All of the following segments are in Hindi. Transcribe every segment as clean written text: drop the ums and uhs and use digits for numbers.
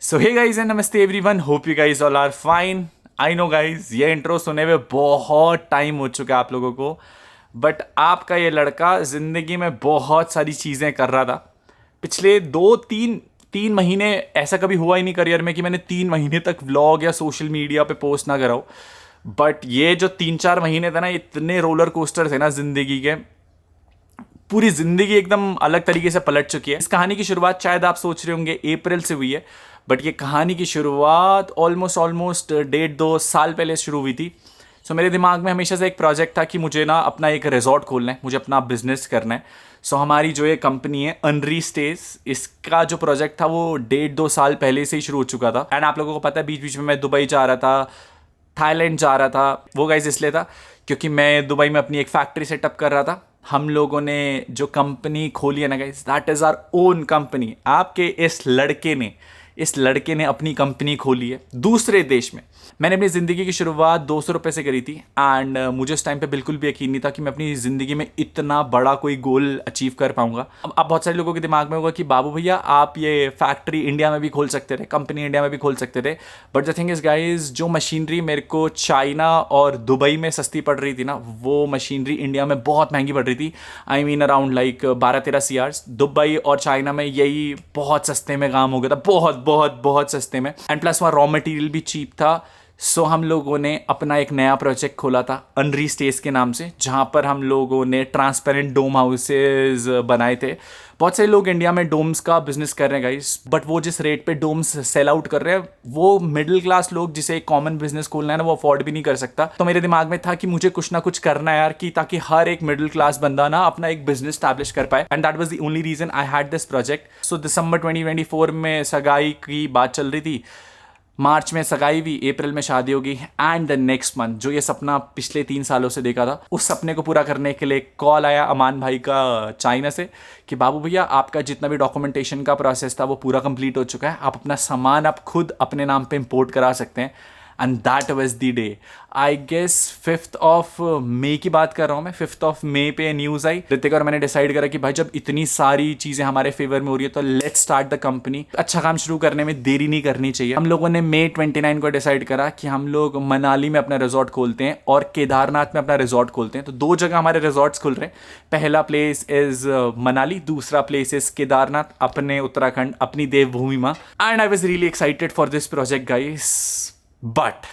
सो हे गाइज एंड नमस्ते everyone, hope you guys all are fine. I know guys, ये इंट्रो सुने हुए बहुत टाइम हो चुका है आप लोगों को, बट आपका ये लड़का ज़िंदगी में बहुत सारी चीज़ें कर रहा था। पिछले तीन महीने ऐसा कभी हुआ ही नहीं करियर में कि मैंने 3 महीने तक व्लॉग या सोशल मीडिया पे पोस्ट ना कराऊँ। बट ये जो 3-4 महीने थे ना, इतने रोलर कोस्टर थे ना ज़िंदगी के, पूरी ज़िंदगी एकदम अलग तरीके से पलट चुकी है। इस कहानी की शुरुआत शायद आप सोच रहे होंगे अप्रैल से हुई है, बट ये कहानी की शुरुआत ऑलमोस्ट 1.5-2 साल पहले शुरू हुई थी। सो मेरे दिमाग में हमेशा से एक प्रोजेक्ट था कि मुझे ना अपना एक रिजॉर्ट खोलना है, मुझे अपना बिजनेस करना है। सो हमारी जो ये कंपनी है अनरी स्टेज, इसका जो प्रोजेक्ट था वो 1.5-2 साल पहले से ही शुरू हो चुका था। एंड आप लोगों को पता है, बीच बीच में मैं दुबई जा रहा था, थाईलैंड जा रहा था। वो गाइस इसलिए था क्योंकि मैं दुबई में अपनी एक फैक्ट्री सेटअप कर रहा था। हम लोगों ने जो कंपनी खोली है ना guys, that is our own company. आपके इस लड़के ने अपनी कंपनी खोली है दूसरे देश में। मैंने अपनी ज़िंदगी की शुरुआत 200 रुपये से करी थी। एंड मुझे उस टाइम पे बिल्कुल भी यकीन नहीं था कि मैं अपनी ज़िंदगी में इतना बड़ा कोई गोल अचीव कर पाऊंगा। अब बहुत सारे लोगों के दिमाग में होगा कि बाबू भैया आप ये फैक्ट्री इंडिया में भी खोल सकते थे, कंपनी इंडिया में भी खोल सकते थे। But the thing is guys, जो मशीनरी मेरे को चाइना और दुबई में सस्ती पड़ रही थी ना, वो मशीनरी इंडिया में बहुत महंगी पड़ रही थी। I mean around like 12-13 CR। Dubai और चाइना में यही बहुत सस्ते में काम हो गया था, बहुत बहुत बहुत सस्ते में। एंड प्लस वहाँ रॉ मटेरियल भी चीप था। सो हम लोगों ने अपना एक नया प्रोजेक्ट खोला था अनरी स्टेज के नाम से, जहाँ पर हम लोगों ने ट्रांसपेरेंट डोम हाउसेज बनाए थे। बहुत सारे लोग इंडिया में डोम्स का बिजनेस कर रहे हैं गाइस, बट वो जिस रेट पे डोम्स सेल आउट कर रहे हैं, वो मिडिल क्लास लोग जिसे एक कॉमन बिजनेस खोलना है ना, वो अफोर्ड भी नहीं कर सकता। तो मेरे दिमाग में था कि मुझे कुछ ना कुछ करना है यार, कि ताकि हर एक मिडिल क्लास बंदा ना अपना एक बिजनेस स्टैब्लिश कर पाए। And that was the only reason I had this project. So दिसंबर 2024 में सगाई की बात चल रही थी, मार्च में सगाई हुई, अप्रैल में शादी होगी। एंड द नेक्स्ट मंथ जो ये सपना पिछले 3 सालों से देखा था, उस सपने को पूरा करने के लिए कॉल आया अमान भाई का चाइना से कि बाबू भैया आपका जितना भी डॉक्यूमेंटेशन का प्रोसेस था वो पूरा कंप्लीट हो चुका है, आप अपना सामान आप खुद अपने नाम पे इंपोर्ट करा सकते हैं। And that was the day, I guess 5 मई की बात कर रहा हूँ मैं। 5 मई पे न्यूज़ आई। ऋतिक और मैंने डिसाइड करा कि भाई जब इतनी सारी चीज़ें हमारे फेवर में हो रही है तो लेट्स स्टार्ट द कंपनी। अच्छा काम शुरू करने में देरी नहीं करनी चाहिए। हम लोगों ने May 29 को डिसाइड करा कि हम लोग मनाली में अपना रिजॉर्ट खोलते हैं और केदारनाथ में अपना रिजॉर्ट खोलते हैं। तो 2 जगह हमारे रिजॉर्ट्स खुल रहे हैं। पहला प्लेस इज मनाली, दूसरा प्लेस इज केदारनाथ, अपने उत्तराखंड, अपनी देवभूमि माँ। And I was really excited for this project guys. But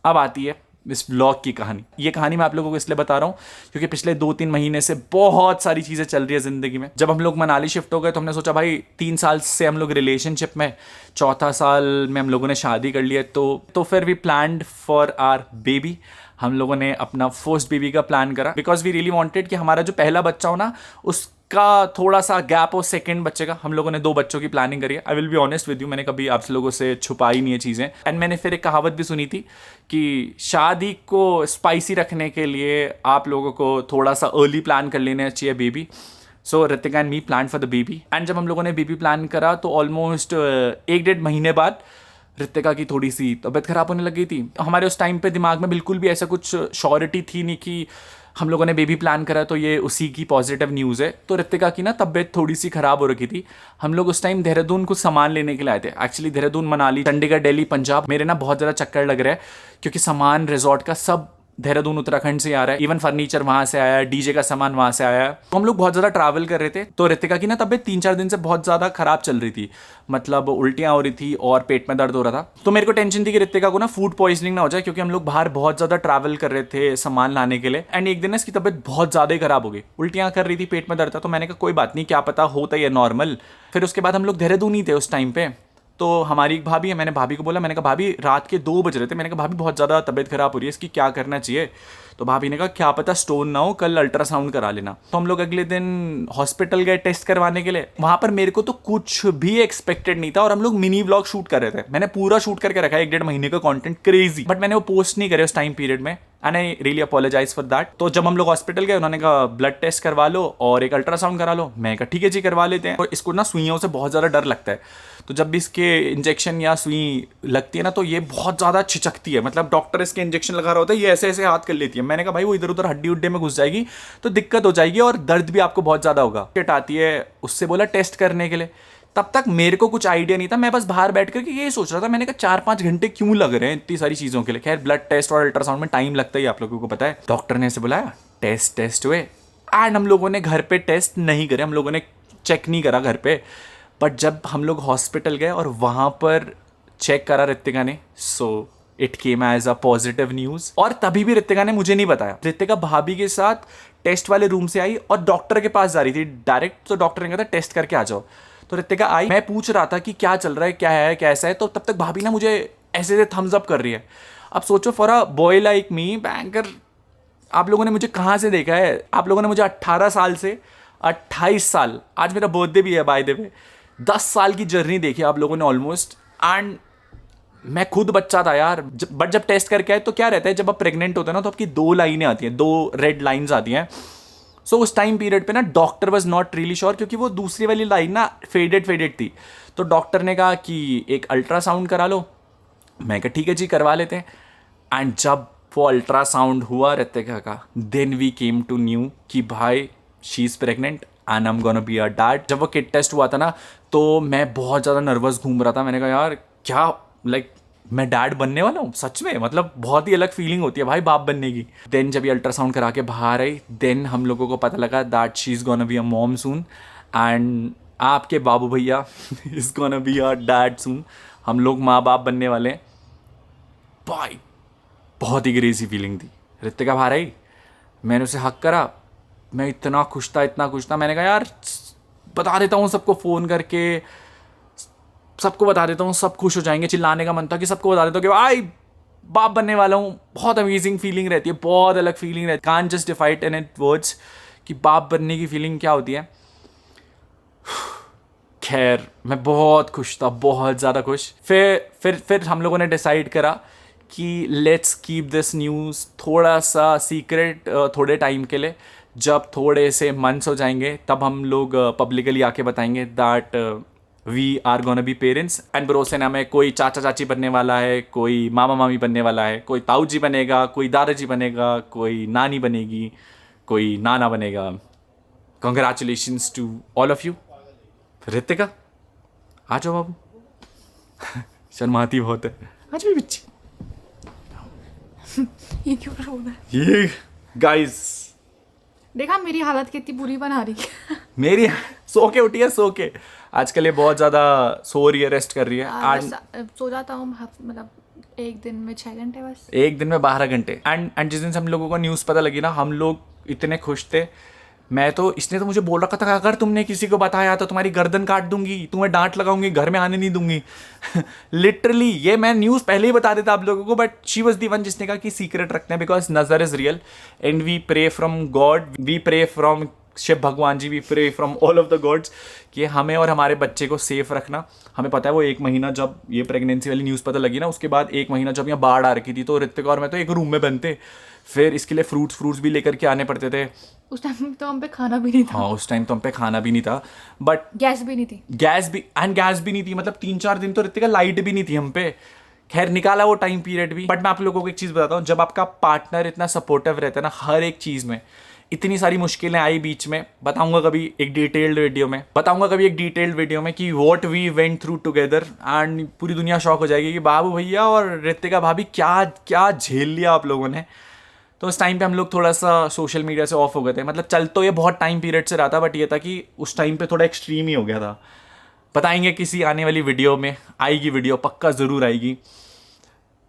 अब आती है इस व्लॉग की कहानी। ये कहानी मैं आप लोगों को इसलिए बता रहा हूँ क्योंकि पिछले 2-3 महीने से बहुत सारी चीज़ें चल रही है ज़िंदगी में। जब हम लोग मनाली शिफ्ट हो गए तो हमने सोचा भाई 3 साल से हम लोग रिलेशनशिप में, चौथा साल में हम लोगों ने शादी कर लिया। तो फिर we planned for our baby. हम लोगों ने अपना फर्स्ट बेबी का प्लान करा बिकॉज वी रियली वांटेड कि हमारा जो पहला बच्चा हो ना, उसका थोड़ा सा गैप हो सेकंड बच्चे का। हम लोगों ने 2 बच्चों की प्लानिंग करी है। I will be honest with you, मैंने कभी आप लोगों से छुपाई नहीं है चीज़ें। एंड मैंने फिर एक कहावत भी सुनी थी कि शादी को स्पाइसी रखने के लिए आप लोगों को थोड़ा सा अर्ली प्लान कर लेना चाहिए baby. So Hrithik and me plan for the baby. And जब हम लोगों ने बेबी प्लान करा तो ऑलमोस्ट 1-1.5 महीने बाद ऋतिका की थोड़ी सी तबीयत खराब होने लग गई थी। हमारे उस टाइम पे दिमाग में बिल्कुल भी ऐसा कुछ श्योरिटी थी नहीं कि हम लोगों ने बेबी प्लान करा तो ये उसी की पॉजिटिव न्यूज़ है। तो ऋतिका की ना तबीयत थोड़ी सी खराब हो रखी थी। हम लोग उस टाइम देहरादून कुछ सामान लेने के लिए आए थे। एक्चुअली देहरादून, मनाली, चंडीगढ़, दिल्ली, पंजाब, मेरे ना बहुत ज़्यादा चक्कर लग रहा है क्योंकि सामान रिजॉर्ट का सब देहरादून उत्तराखंड से आ रहा है। इवन फर्नीचर वहाँ से आया है, डीजे का सामान वहाँ से आया है। तो हम लोग बहुत ज़्यादा ट्रैवल कर रहे थे। तो ऋतिका की ना तबीयत 3-4 दिन से बहुत ज़्यादा खराब चल रही थी, मतलब उल्टियाँ हो रही थी और पेट में दर्द हो रहा था। तो मेरे को टेंशन थी कि ऋतिका को ना फूड पॉइजनिंग ना हो जाए क्योंकि हम लोग बाहर बहुत ज़्यादा ट्रैवल कर रहे थे सामान लाने के लिए। एंड एक दिन इसकी तबीयत बहुत ज़्यादा ही खराब हो गई, उल्टियाँ कर रही थी, पेट में दर्द था। तो मैंने कहा कोई बात नहीं, क्या पता होता ही है नॉर्मल। फिर उसके बाद हम लोग देहरादून ही थे उस टाइम पे। तो हमारी एक भाभी है, मैंने भाभी को बोला, मैंने कहा भाभी रात के 2 बज रहे थे, मैंने कहा भाभी बहुत ज़्यादा तबीयत खराब हो रही है, इसकी क्या करना चाहिए। तो भाभी ने कहा क्या पता स्टोन ना हो, कल अल्ट्रासाउंड करा लेना। तो हम लोग अगले दिन हॉस्पिटल गए टेस्ट करवाने के लिए। वहाँ पर मेरे को तो कुछ भी एक्सपेक्टेड नहीं था और हम लोग मिनी व्लॉग शूट कर रहे थे। मैंने पूरा शूट करके रखा है 1-1.5 महीने का कंटेंट, क्रेजी। बट मैंने वो पोस्ट नहीं करे उस टाइम पीरियड में and I really apologize for that. तो जब हम लोग हॉस्पिटल गए, उन्होंने कहा ब्लड टेस्ट करवा लो और एक अल्ट्रासाउंड करा लो। मैं कहा ठीक है जी करवा लेते हैं। और इसको ना सुइयों से बहुत ज़्यादा डर लगता है, तो जब भी इसके इंजेक्शन या सुई लगती है ना तो ये बहुत ज़्यादा छिचकती है। मतलब डॉक्टर इसके इंजेक्शन लगा रहा होता है, ये ऐसे ऐसे हाथ कर लेती है। मैंने कहा भाई वो इधर उधर हड्डी उड्डे में घुस जाएगी तो दिक्कत हो जाएगी और दर्द भी आपको बहुत ज़्यादा होगा। किट आती है, उससे बोला टेस्ट करने के लिए। तब तक मेरे को कुछ आइडिया नहीं था, मैं बस बाहर बैठ करके ये सोच रहा था, मैंने कहा 4-5 घंटे क्यों लग रहे हैं इतनी सारी चीज़ों के लिए। खैर ब्लड टेस्ट और अल्ट्रासाउंड में टाइम लगता ही, आप लोगों को पता है। डॉक्टर ने ऐसे बुलाया, टेस्ट हुए, एंड हम लोगों ने घर पे टेस्ट नहीं करे, हम लोगों ने चेक नहीं करा घर पे। बट जब हम लोग हॉस्पिटल गए और वहाँ पर चेक करा रितिका ने, so it came as a positive news. और तभी भी रितिका ने मुझे नहीं बताया। रितिका भाभी के साथ टेस्ट वाले रूम से आई और डॉक्टर के पास जा रही थी डायरेक्ट, तो डॉक्टर ने कहा था टेस्ट करके आ जाओ। तो रितिका आई, मैं पूछ रहा था कि क्या चल रहा है, क्या है, कैसा है, तो तब तक भाभी ना मुझे ऐसे ऐसे थम्स अप कर रही है। अब सोचो, for a boy like me, banker, आप लोगों ने मुझे कहाँ से देखा है? आप लोगों ने मुझे 18 साल से 28 साल, आज मेरा बर्थडे भी है बाय द वे, 10 साल की जर्नी देखी आप लोगों ने ऑलमोस्ट। एंड मैं खुद बच्चा था यार, बट जब टेस्ट करके आए तो क्या रहता है, जब आप प्रेग्नेंट होते हैं ना तो आपकी 2 लाइनें आती हैं, 2 रेड लाइन्स आती हैं। सो उस टाइम पीरियड पे ना doctor was not really sure, क्योंकि वो दूसरी वाली लाइन ना फेडेड थी। तो डॉक्टर ने कहा कि एक अल्ट्रासाउंड करा लो। मैं कहा ठीक है जी, करवा लेते हैं। एंड जब वो अल्ट्रासाउंड हुआ रितिका का, then we came to knew कि भाई she is pregnant and I am gonna be a dad. जब वो किट टेस्ट हुआ था ना तो मैं बहुत ज़्यादा नर्वस घूम रहा था। मैंने कहा यार क्या, लाइक मैं डैड बनने वाला हूँ सच में, मतलब बहुत ही अलग फीलिंग होती है भाई बाप बनने की। देन जब ये अल्ट्रासाउंड करा के बाहर आई, देन हम लोगों को पता लगा that she is gonna be a mom soon and आपके बाबू भैया is gonna be a dad soon. हम लोग माँ बाप बनने वाले हैं भाई। बहुत ही क्रेजी फीलिंग थी। रितिका बाहर आई, मैंने उसे हक करा, मैं इतना खुश था। मैंने कहा यार बता देता हूँ सबको फ़ोन करके, सबको बता देता हूँ, सब खुश हो जाएंगे। चिल्लाने का मन था कि सबको बता देता हूँ कि भाई बाप बनने वाला हूँ। बहुत अमेजिंग फीलिंग रहती है, बहुत अलग फीलिंग रहती है, can't just define in it words कि बाप बनने की फीलिंग क्या होती है। खैर मैं बहुत खुश था, बहुत ज़्यादा खुश। फिर हम लोगों ने डिसाइड करा कि लेट्स कीप दिस न्यूज़ थोड़ा सा सीक्रेट थोड़े टाइम के लिए। जब थोड़े से मंथ्स हो जाएंगे तब हम लोग पब्लिकली आके बताएंगे that we are gonna be parents. And भरोसे ना, में कोई चाचा चाची बनने वाला है, कोई मामा मामी बनने वाला है, कोई ताऊ जी बनेगा, कोई दादाजी बनेगा, कोई नानी बनेगी, कोई नाना बनेगा। Congratulations to all of you. Ritika आ जाओ बाबू शर्माती बहुत है, आज भी बच्ची। ये क्यों रो रहा है? ये गाइस देखा मेरी हालत कितनी बुरी बना रही है। मेरी सो के उठी है, सो के आजकल ये बहुत ज़्यादा सो रही है, रेस्ट कर रही है। आज सो जाता हूँ मतलब एक दिन में 6 घंटे बस, एक दिन में 12 घंटे। एंड जिस दिन से हम लोगों को न्यूज़ पता लगी ना, हम लोग इतने खुश थे। मैं तो, इसने तो मुझे बोल रखा था अगर तुमने किसी को बताया तो तुम्हारी गर्दन काट दूंगी, तुम्हें डांट लगाऊंगी, घर में आने नहीं दूंगी। लिटरली ये मैं न्यूज़ पहले ही बता देता आप लोगों को, but she was the one जिसने कहा कि सीक्रेट रखते हैं बिकॉज नजर is real and we pray from God, we pray from Shiv Bhagwan ji, we pray from all of the gods कि हमें और हमारे बच्चे को सेफ रखना। हमें पता है वो 1 महीना जब ये प्रेगनेंसी वाली न्यूज़ पता लगी ना, उसके बाद 1 महीना जब यहाँ बाढ़ आ रखी थी तो ऋतिक और मैं तो एक रूम में बनते, फिर इसके लिए फ्रूट्स भी लेकर के आने पड़ते थे। उस टाइम तो हम पे खाना भी नहीं था। हाँ उस टाइम तो हम पे खाना भी नहीं था, बट गैस भी नहीं थी, गैस भी नहीं थी। मतलब 3-4 दिन तो ऋतिका लाइट भी नहीं थी हम पे। खैर निकाला वो टाइम पीरियड भी। बट मैं आप लोगों को एक चीज़ बताता हूँ, जब आपका पार्टनर इतना सपोर्टिव रहता है ना हर एक चीज़ में, इतनी सारी मुश्किलें आई बीच में, बताऊंगा कभी एक डिटेल्ड वीडियो में कि what we went through together. And पूरी दुनिया शॉक हो जाएगी कि बाबू भैया और ऋतिका भाभी क्या क्या झेल लिया आप लोगों ने। तो उस टाइम पे हम लोग थोड़ा सा सोशल मीडिया से ऑफ हो गए थे। मतलब चल तो ये बहुत टाइम पीरियड से रहा था, बट ये था कि उस टाइम पे थोड़ा एक्सट्रीम ही हो गया था। बताएंगे किसी आने वाली वीडियो में, आएगी वीडियो पक्का ज़रूर आएगी।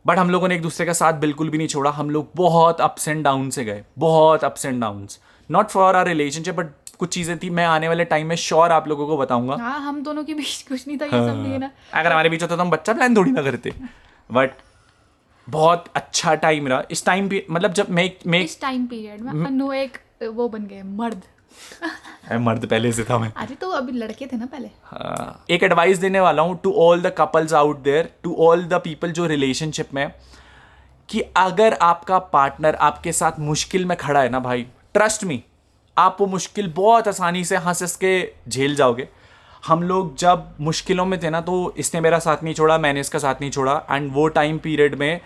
बट हम लोगों ने एक दूसरे का साथ बिल्कुल भी नहीं छोड़ा। हम लोग बहुत अप्स एंड डाउन से गए, बहुत ups and downs, not for our relationship but कुछ चीज़ें थी मैं आने वाले टाइम में श्योर आप लोगों को बताऊंगा। हाँ हम दोनों के बीच कुछ नहीं था ये सब नहीं है ना। अगर हमारे बीच होता तो हम बच्चा प्लान थोड़ी ना करते। बट बहुत अच्छा टाइम रहा इस टाइम भी, मतलब जब मैं इस टाइम पीरियड में अनु एक वो बन गए मर्द। मर्द पहले से था मैं। अरे तो अभी लड़के थे ना पहले। हाँ, एक एडवाइस देने वाला हूँ to all the couples out there, to all the people जो रिलेशनशिप में, कि अगर आपका पार्टनर आपके साथ मुश्किल में खड़ा है ना भाई, ट्रस्ट मी आप वो मुश्किल बहुत आसानी से हंस हंस के झेल जाओगे। हम लोग जब मुश्किलों में थे ना तो इसने मेरा साथ नहीं छोड़ा, मैंने इसका साथ नहीं छोड़ा। एंड वो टाइम पीरियड में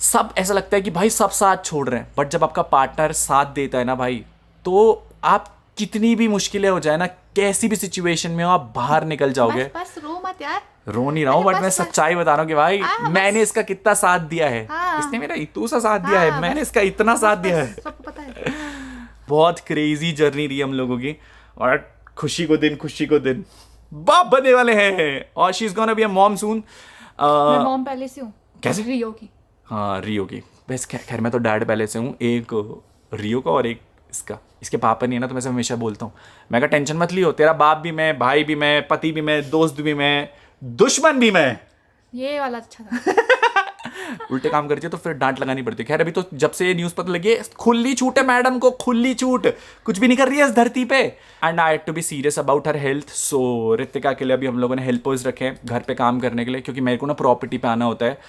सब ऐसा लगता है कि भाई सब साथ छोड़ रहे हैं, बट जब आपका पार्टनर साथ देता है ना भाई, तो आप कितनी भी मुश्किलें हो जाए ना, कैसी भी सिचुएशन में हो आप बाहर निकल जाओगे। बस रो मत यार। रो नहीं रहा हूँ, बट मैं सच्चाई बता रहा हूँ कि भाई मैंने इसका कितना साथ दिया है। हाँ। इसने मेरा इतू सा साथ दिया है, मैंने इसका इतना साथ दिया है। सबको पता है। बहुत क्रेजी जर्नी रही हम लोगों की, और खुशी को दिन बाप बनने वाले हैं, और she is gonna be a mom soon. मैं मॉम पहले से हूँ। कैसे? रियो की। हाँ, रियो की। बस खैर मैं तो डैड पहले से हूँ, एक रियो का और एक इसका। इसके पापा नहीं है ना, तो मैं से हमेशा बोलता हूँ, मैं कहा टेंशन मत लियो, तेरा बाप भी मैं, भाई भी मैं, पति भी मैं, दोस्त भी मैं, दुश्मन भी मैं। ये वाला अच्छा था। उल्टे काम करती है तो फिर डांट लगानी पड़ती है। खैर अभी तो जब से ये न्यूज़ पता लगी है, खुली छूट है मैडम को, खुली छूट, कुछ भी नहीं कर रही है इस धरती पे। And I had to be serious about her health. So Ritika के लिए अभी हम लोगों ने हेल्पर्स रखे हैं घर पे काम करने के लिए, क्योंकि मेरे को ना प्रॉपर्टी पे आना होता है।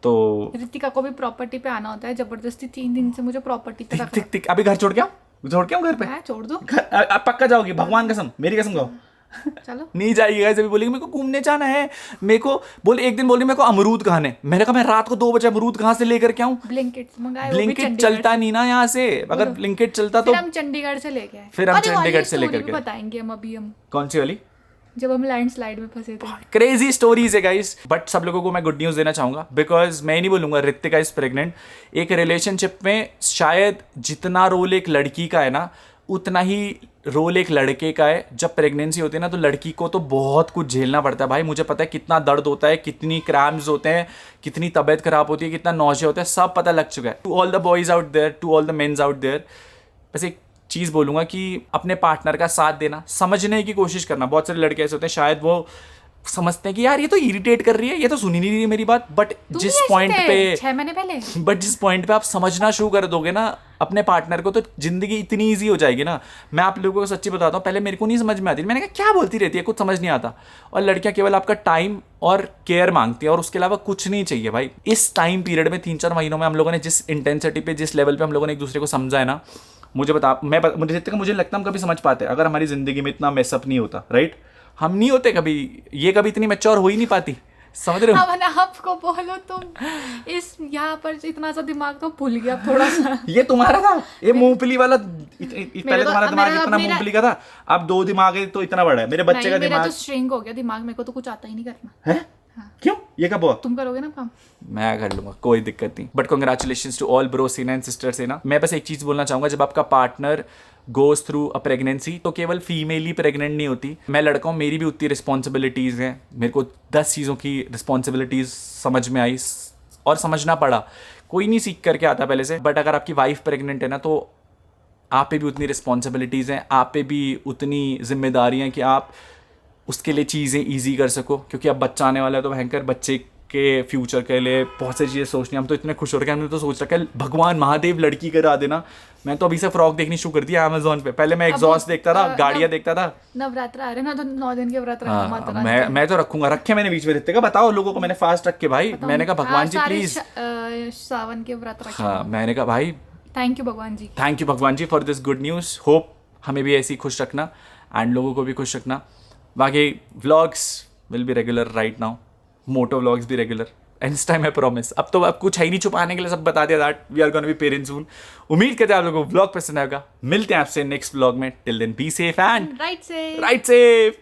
तो रितिका को भी प्रॉपर्टी पे आना होता है, जबरदस्ती 3 दिन से मुझे प्रॉपर्टी पे रखा। ठीक अभी घर छोड़ के आऊँ घर पे। मैं छोड़ दूं? अब पक्का जाओगी? भगवान कसम, मेरी कसम खाओ। चलो। नहीं जाइए गाइस। अभी बोलेगी मेरे को घूमने जाना है, मेरे को एक दिन बोली मेरे को अमरूद खाने। मैंने कहा मैं रात को 2 बजे अमरूद कहाँ से लेकर के आऊँ? ब्लिंकिट मंगाए, वो भी ब्लिंकिट चंडीगढ़ चलता नहीं ना यहाँ से। अगर ब्लिंकिट चलता तो फिर हम चंडीगढ़ से लेके आए। फिर हम अरे वाह, चंडीगढ़ ये से लेकर story भी के। बताएंगे हम अभी। हम कौन सी वाली? जब हम लैंडस्लाइड में फंसे थे। क्रेजी स्टोरीज है गाइस, बट सब लोगों को मैं गुड न्यूज देना चाहूंगा, बिकॉज मैं नहीं बोलूंगा रितिका इज प्रेग्नेंट। एक रिलेशनशिप में शायद जितना रोल एक लड़की का है ना, उतना ही रोल एक लड़के का है। जब प्रेगनेंसी होती है ना, तो लड़की को तो बहुत कुछ झेलना पड़ता है भाई। मुझे पता है कितना दर्द होता है, कितनी क्रैम्स होते हैं, कितनी तबीयत खराब होती है, कितना नौशिया होता है, सब पता लग चुका है। To all the boys out there, to all the mens out there, बस एक चीज़ बोलूँगा कि अपने पार्टनर का साथ देना, समझने की कोशिश करना। बहुत सारे लड़के ऐसे होते हैं, शायद वो समझते हैं कि यार ये तो इरिटेट कर रही है, ये तो सुनी नहीं रही मेरी बात, बट जिस पॉइंट पे 6 महीने पहले बट जिस पॉइंट पे आप समझना शुरू कर दोगे ना अपने पार्टनर को, तो जिंदगी इतनी ईजी हो जाएगी ना। मैं आप लोगों को सच्ची बताता हूँ, पहले मेरे को नहीं समझ में आती, मैंने कहा क्या बोलती रहती है, कुछ समझ नहीं आता। और लड़कियां केवल आपका टाइम और केयर मांगती है, और उसके अलावा कुछ नहीं चाहिए भाई। इस टाइम पीरियड में 3-4 महीनों में हम लोगों ने जिस इंटेंसिटी पे, जिस लेवल पे हम लोगों ने एक दूसरे को समझा है ना, मुझे लगता है हम कभी समझ पाते अगर हमारी जिंदगी में इतना मेसअप नहीं होता। राइट? हम नहीं होते कभी, ये कभी इतनी मैच्योर हो ही नहीं पाती। समझ रहे हो? अब ना आपको बोलो तुम इस यहाँ पर इतना सा दिमाग तो भूल गया थोड़ा सा। ये तुम्हारा था, ये मूंगफली वाला। पहले तुम्हारा दिमाग इतना मूंगफली का था, अब 2 दिमाग है तो इतना बड़ा है। मेरे बच्चे का मेरा दिमाग तो श्रिंक हो गया दिमाग, मेरे को तो कुछ आता ही नहीं करना है। क्यों? ये कब हुआ? तुम करोगे ना काम? मैं कर लूंगा, कोई दिक्कत नहीं। But congratulations to all bro Seena and sister Seena. मैं बस एक चीज बोलना चाहूंगा, जब आपका partner goes through a pregnancy, तो केवल फीमेल ही प्रेग्नेंट नहीं होती। मैं लड़का हूँ, मेरी भी उतनी रिस्पॉन्सिबिलिटीज़ हैं। मेरे को 10 चीज़ों की रिस्पॉन्सिबिलिटीज़ समझ में आई और समझना पड़ा। कोई नहीं सीख करके आता पहले से, बट अगर आपकी वाइफ प्रेग्नेंट है ना, तो आप पे भी उतनी रिस्पॉन्सिबिलिटीज़ हैं, आप पे भी उतनी जिम्मेदारियाँ कि आप उसके लिए चीज़ें ईजी कर सको। क्योंकि अब बच्चा आने वाला है, तो भयंकर बच्चे के फ्यूचर के लिए बहुत सारी चीज़ें सोचनी। हम तो इतने खुश हो रखे हैं, हमने तो सोच रखा है भगवान महादेव लड़की करा देना। मैं तो अभी से फ्रॉक देखनी शुरू कर दिया अमेजोन पे। पहले मैं एग्जॉस्ट देखता था, गाड़ियाँ देखता था। नवरात्र आ रहे ना, तो 9 दिन के व्रत रखना माता रानी। मैं तो रखूंगा, रखे मैंने बीच में रहते का। बताओ लोगों को, मैंने फास्ट रखे भाई। मैंने कहा भगवान जी प्लीज, सावन के व्रत रखे। हाँ मैंने कहा भाई thank you Bhagwan ji, thank you Bhagwan ji for this good news. Hope हमें भी ऐसे ही खुश रखना एंड लोगों को भी खुश रखना। बाकी vlogs will be regular right now, moto vlogs भी रेगुलर एंड इस टाइम आई प्रॉमिस। अब तो अब कुछ है ही नहीं छुपाने के लिए, सब बता दिया that we are gonna be parents soon. उम्मीद करते हैं आप लोगों को व्लॉग पसंद आएगा। मिलते हैं आपसे नेक्स्ट व्लॉग में। Till then be safe and right से राइट सेफ।